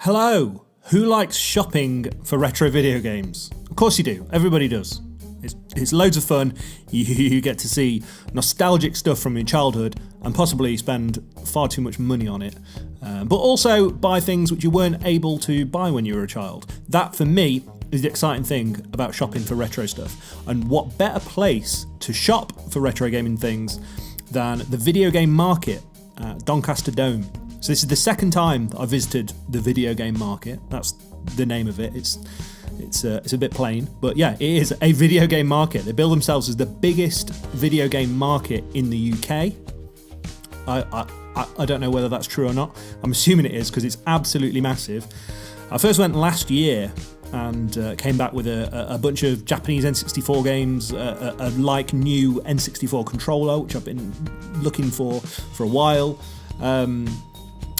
Hello! Who likes shopping for retro video games? Of course you do. Everybody does. It's loads of fun. You get to see nostalgic stuff from your childhood and possibly spend far too much money on it. But also buy things which you weren't able to buy when you were a child. That, for me, is the exciting thing about shopping for retro stuff. And what better place to shop for retro gaming things than the video game market at Doncaster Dome. So this is the second time that I visited the video game market. That's the name of it. It's a bit plain, but yeah, it is a video game market. They bill themselves as the biggest video game market in the UK. I don't know whether that's true or not. I'm assuming it is because it's absolutely massive. I first went last year and came back with a bunch of Japanese N64 games, a like new N64 controller, which I've been looking for a while.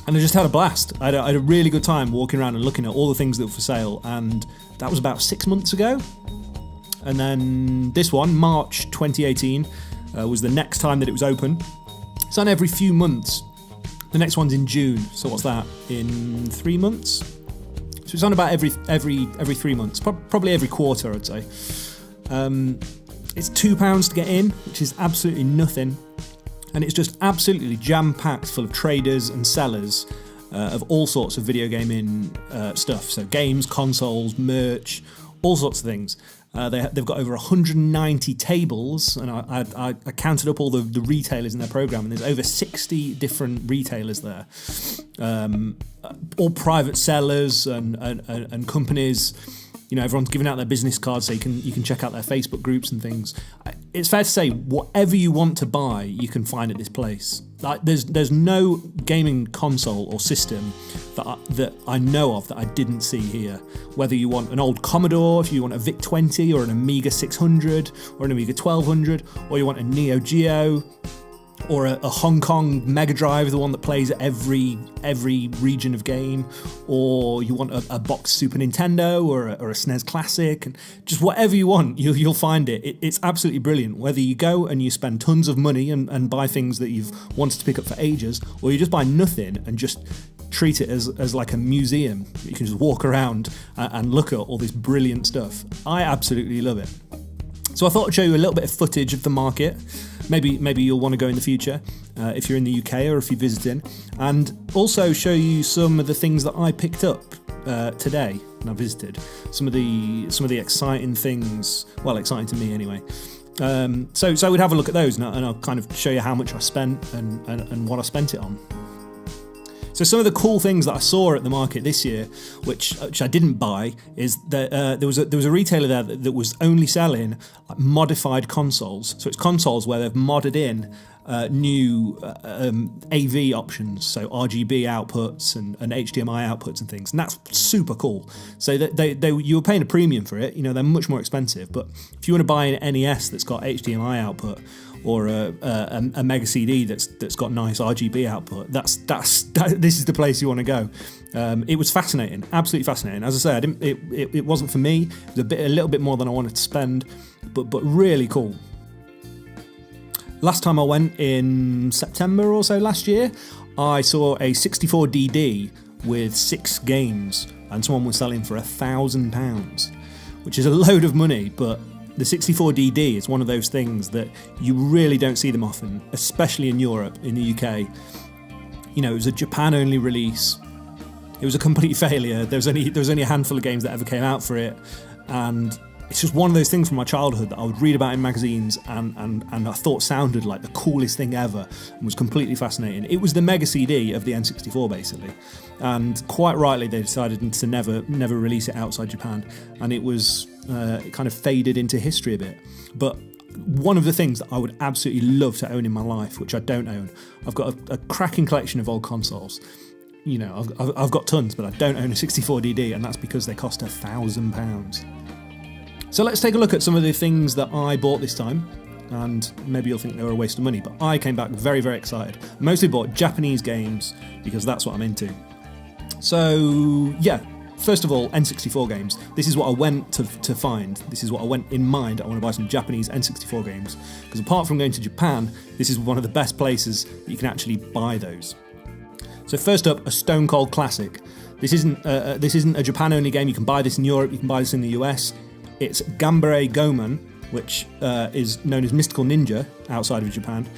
And I just had a blast. I had a really good time walking around and looking at all the things that were for sale, and that was about 6 months ago. And then this one, March 2018, was the next time that it was open. It's on every few months. The next one's in June, so what's that? In 3 months? So it's on about every 3 months, probably every quarter, I'd say. It's £2 to get in, which is absolutely nothing. And it's just absolutely jam-packed full of traders and sellers of all sorts of video gaming stuff. So games, consoles, merch, all sorts of things. They've got over 190 tables, and I counted up all the retailers in their program, and there's over 60 different retailers there. All private sellers and companies. You know, everyone's giving out their business cards, so you can check out their Facebook groups and things. It's fair to say, whatever you want to buy, you can find at this place. Like, there's no gaming console or system that I know of that I didn't see here. Whether you want an old Commodore, if you want a VIC-20 or an Amiga 600 or an Amiga 1200, or you want a Neo Geo, or a Hong Kong Mega Drive, the one that plays at every region of game, or you want a box Super Nintendo or a SNES Classic, and just whatever you want, you'll find it. It's absolutely brilliant. Whether you go and you spend tons of money and buy things that you've wanted to pick up for ages, or you just buy nothing and just treat it as like a museum. You can just walk around and look at all this brilliant stuff. I absolutely love it. So I thought I'd show you a little bit of footage of the market. Maybe you'll want to go in the future if you're in the UK or if you're visiting, and also show you some of the things that I picked up today when I visited. Some of the exciting things, well, exciting to me anyway. So we'd have a look at those, and I'll kind of show you how much I spent and what I spent it on. So some of the cool things that I saw at the market this year, which I didn't buy, is that there was a retailer there that was only selling modified consoles. So it's consoles where they've modded in new AV options, so RGB outputs and HDMI outputs and things, and that's super cool. So you were paying a premium for it. You know, they're much more expensive, but if you want to buy an NES that's got HDMI output, or a Mega CD that's got nice RGB output, this is the place you want to go. It was fascinating, absolutely fascinating. As I say, it wasn't for me. It was a little bit more than I wanted to spend, but really cool. Last time I went in September or so last year, I saw a 64DD with 6 games, and someone was selling for £1,000, which is a load of money, but the 64DD is one of those things that you really don't see them often, especially in Europe, in the UK. You know, it was a Japan-only release. It was a complete failure. There was only a handful of games that ever came out for it, and it's just one of those things from my childhood that I would read about in magazines and I thought sounded like the coolest thing ever and was completely fascinating. It was the Mega CD of the N64, basically, and quite rightly they decided to never release it outside Japan, and it was it kind of faded into history a bit. But one of the things that I would absolutely love to own in my life, which I don't own, I've got a cracking collection of old consoles. You know, I've got tons, but I don't own a 64DD, and that's because they cost £1,000. So let's take a look at some of the things that I bought this time, and maybe you'll think they were a waste of money, but I came back very, very excited. Mostly bought Japanese games because that's what I'm into. So yeah, first of all, N64 games. This is what I went to find. This is what I went in mind. I want to buy some Japanese N64 games, because apart from going to Japan, this is one of the best places that you can actually buy those. So first up, a Stone Cold classic. This isn't a Japan-only game. You can buy this in Europe, you can buy this in the US. It's Gambare Goemon, which is known as Mystical Ninja outside of Japan.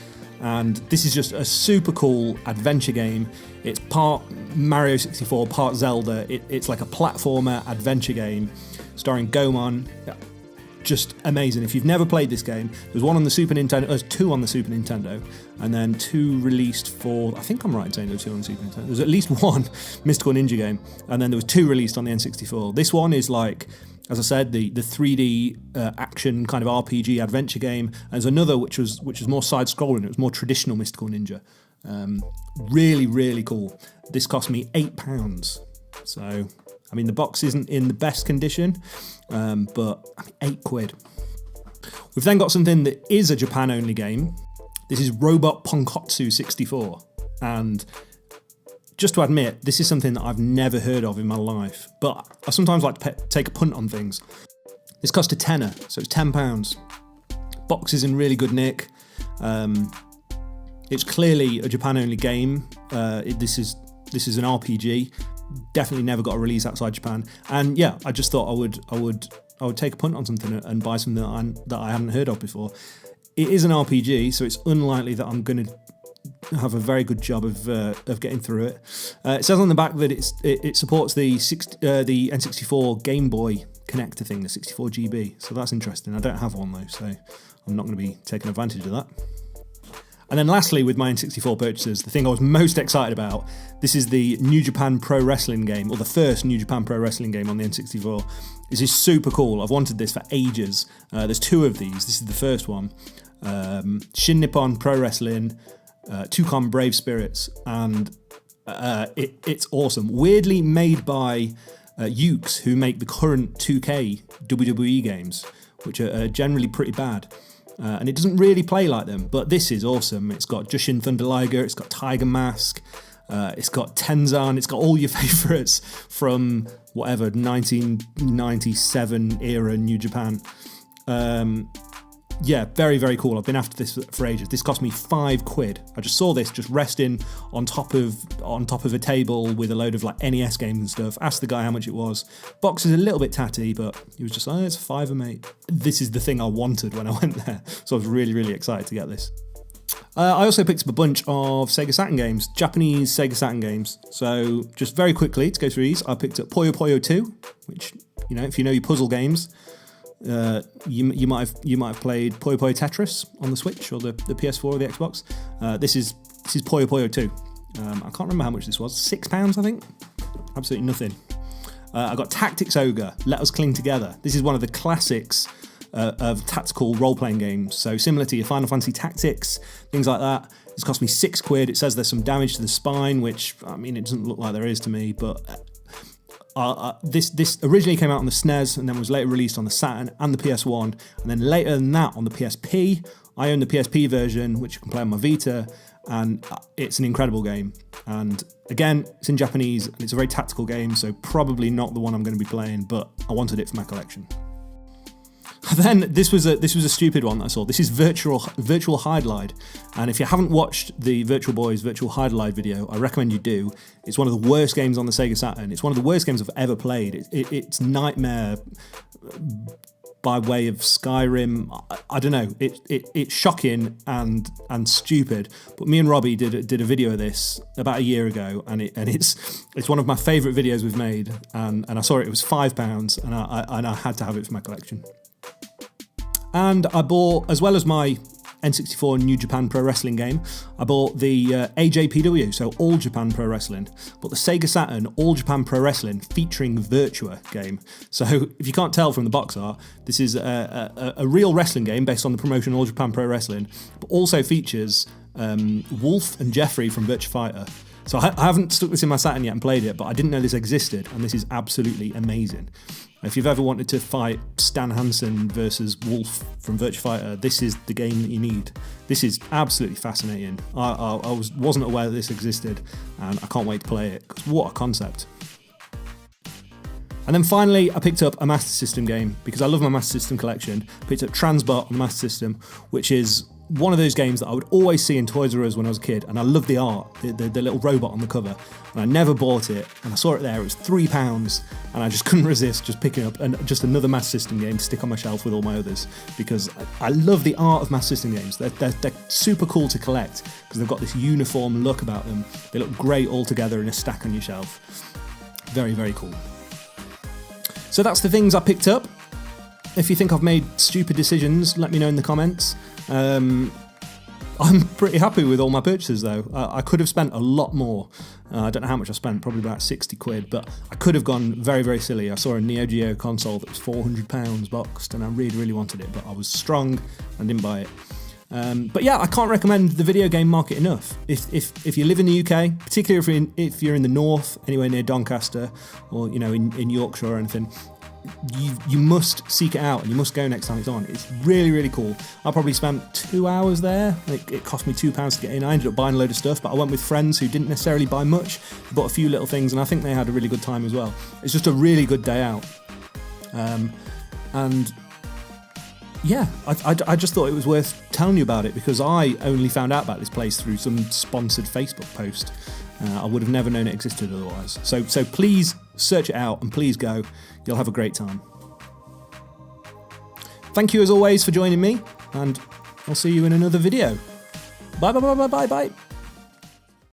And this is just a super cool adventure game. It's part Mario 64, part Zelda. It's like a platformer adventure game starring Goemon. Just amazing. If you've never played this game, there's one on the Super Nintendo, there's two on the Super Nintendo, and then two released for, I think I'm right in saying there were two on the Super Nintendo. There's at least one Mystical Ninja game, and then there was two released on the N64. This one is like, as I said, the 3D action kind of RPG adventure game. And there's another which was more side-scrolling. It was more traditional Mystical Ninja. Really, really cool. This cost me £8. So, I mean, the box isn't in the best condition, but I mean, £8. We've then got something that is a Japan-only game. This is Robot Ponkotsu 64. And just to admit, this is something that I've never heard of in my life, but I sometimes like to take a punt on things. This cost a tenner, so it's £10. Box is in really good nick. It's clearly a Japan-only game. This is an RPG. Definitely never got a release outside Japan. And yeah, I just thought I would take a punt on something and buy something that I hadn't heard of before. It is an RPG, so it's unlikely that I'm going to have a very good job of getting through it. It says on the back that it supports the N64 Game Boy connector thing, the 64 GB. So that's interesting. I don't have one though, so I'm not going to be taking advantage of that. And then lastly, with my N64 purchases, the thing I was most excited about, this is the New Japan Pro Wrestling game, or the first New Japan Pro Wrestling game on the N64. This is super cool. I've wanted this for ages. There's two of these. This is the first one. Shin Nippon Pro Wrestling, Tucon Brave Spirits, and it's awesome. Weirdly made by Ukes, who make the current 2K WWE games, which are generally pretty bad. And it doesn't really play like them, but this is awesome. It's got Jushin Thunder Liger, it's got Tiger Mask, it's got Tenzan, it's got all your favourites from whatever 1997 era New Japan. Yeah, very, very cool. I've been after this for ages. This cost me £5. I just saw this just resting on top of a table with a load of like NES games and stuff. Asked the guy how much it was. Box is a little bit tatty, but he was just like, oh, it's £5, mate. This is the thing I wanted when I went there. So I was really, really excited to get this. I also picked up a bunch of Sega Saturn games, Japanese Sega Saturn games. So just very quickly to go through these, I picked up Puyo Puyo 2, which, you know, if you know your puzzle games, you might have played Puyo Puyo Tetris on the Switch or the PS4 or the Xbox. This is Puyo Puyo 2. I can't remember how much this was. £6, I think. Absolutely nothing. I got Tactics Ogre, Let Us Cling Together. This is one of the classics of tactical role-playing games. So similar to your Final Fantasy Tactics, things like that. It's cost me £6. It says there's some damage to the spine, which, I mean, it doesn't look like there is to me, but this originally came out on the SNES and then was later released on the Saturn and the PS1, and then later than that on the PSP. I own the PSP version, which you can play on my Vita, and it's an incredible game. And again, it's in Japanese and it's a very tactical game, so probably not the one I'm going to be playing, but I wanted it for my collection. Then this was a stupid one that I saw. This is Virtual Hide-Lide, and if you haven't watched the Virtual Boys Virtual Hide-Lide video, I recommend you do. It's one of the worst games on the Sega Saturn. It's one of the worst games I've ever played. It's Nightmare by way of Skyrim. I don't know. It's shocking and stupid. But me and Robbie did a video of this about a year ago, and it's one of my favourite videos we've made. And I saw it. It was £5, and I had to have it for my collection. And I bought, as well as my N64 New Japan Pro Wrestling game, I bought the AJPW, so All Japan Pro Wrestling, but the Sega Saturn All Japan Pro Wrestling featuring Virtua game. So if you can't tell from the box art, this is a real wrestling game based on the promotion All Japan Pro Wrestling, but also features Wolf and Jeffrey from Virtua Fighter. So I haven't stuck this in my Saturn yet and played it, but I didn't know this existed, and this is absolutely amazing. If you've ever wanted to fight Stan Hansen versus Wolf from Virtua Fighter, this is the game that you need. This is absolutely fascinating. I wasn't aware that this existed, and I can't wait to play it, because what a concept. And then finally, I picked up a Master System game, because I love my Master System collection. I picked up Transbot on the Master System, which is one of those games that I would always see in Toys R Us when I was a kid, and I loved the art, the little robot on the cover, and I never bought it, and I saw it there, it was £3, and I just couldn't resist just picking up just another Master System game to stick on my shelf with all my others, because I love the art of Master System games. They're super cool to collect, because they've got this uniform look about them. They look great all together in a stack on your shelf. Very, very cool. So that's the things I picked up. If you think I've made stupid decisions, let me know in the comments. I'm pretty happy with all my purchases though. I could have spent a lot more. I don't know how much I spent, probably about 60 quid, but I could have gone very, very silly. I saw a Neo Geo console that was £400 boxed, and I really, really wanted it, but I was strong and didn't buy it. But yeah, I can't recommend the video game market enough. If you live in the UK, particularly if you're in the north, anywhere near Doncaster, or in Yorkshire or anything, you must seek it out, and you must go next time it's on. It's really, really cool. I probably spent 2 hours there. It cost me £2 to get in. I ended up buying a load of stuff, but I went with friends who didn't necessarily buy much. They bought a few little things, and I think they had a really good time as well. It's just a really good day out. And yeah, I just thought it was worth telling you about it, because I only found out about this place through some sponsored Facebook post. I would have never known it existed otherwise. So please search it out, and please go. You'll have a great time. Thank you as always for joining me, and I'll see you in another video. Bye, bye, bye, bye, bye, bye.